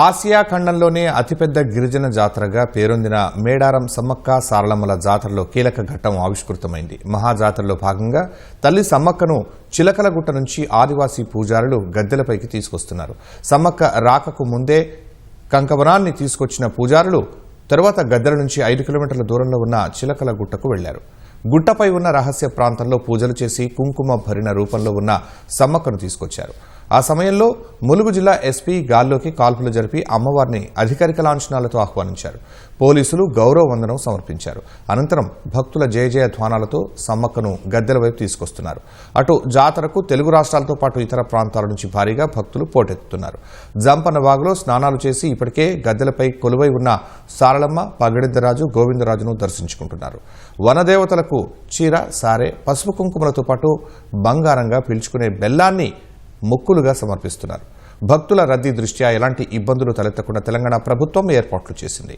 Asia ఖండంలోనే అతిపెద్ద గిరిజన జాతరగా పేరొందిన మేడారం సమ్మక్క సారలమ్మల జాతరలో కీలక ఘట్టం ఆవిష్కృతమైంది. మహాజాతరలో భాగంగా తల్లి సమ్మక్కను చిలకలగుట్ట నుంచి ఆదివాసీ పూజారులు గద్దెలపైకి తీసుకొస్తున్నారు. సమ్మక్క రాకకు ముందే కంకవనాన్ని తీసుకొచ్చిన పూజారులు తరువాత గద్దెల నుంచి 5 కిలోమీటర్ల దూరంలో ఉన్న చిలకలగుట్టకు వెళ్లారు. గుట్టపై ఉన్న రహస్య ప్రాంతంలో పూజలు చేసి కుంకుమ భరిన రూపంలో ఉన్న సమ్మక్కను తీసుకొచ్చారు. ఆ సమయంలో ములుగు జిల్లా ఎస్పీ గాల్లోకి కాల్పులు జరిపి అమ్మవారిని అధికారిక లాంఛనాలతో ఆహ్వానించారు. పోలీసులు గౌరవ వందనం సమర్పించారు. అనంతరం భక్తుల జయజయ ధ్వానాలతో సమ్మక్కను గద్దెల వైపు తీసుకొస్తున్నారు. అటు జాతరకు తెలుగు రాష్ట్రాలతో పాటు ఇతర ప్రాంతాల నుంచి భారీగా భక్తులు పోటెత్తుతున్నారు. జంపన్న వాగులో స్నానాలు చేసి ఇప్పటికే గద్దెలపై కొలువై ఉన్న సారలమ్మ, పగడిద్దరాజు, గోవిందరాజును దర్శించుకుంటున్నారు. వనదేవతలకు చీర, సారె, పసుపు కుంకుమలతో పాటు బంగారంగా పిలుచుకునే బెల్లాన్ని మొక్కులుగా సమర్పిస్తున్నారు. భక్తుల రద్దీ దృష్ట్యా ఎలాంటి ఇబ్బందులు తలెత్తకుండా తెలంగాణ ప్రభుత్వం ఏర్పాట్లు చేసింది.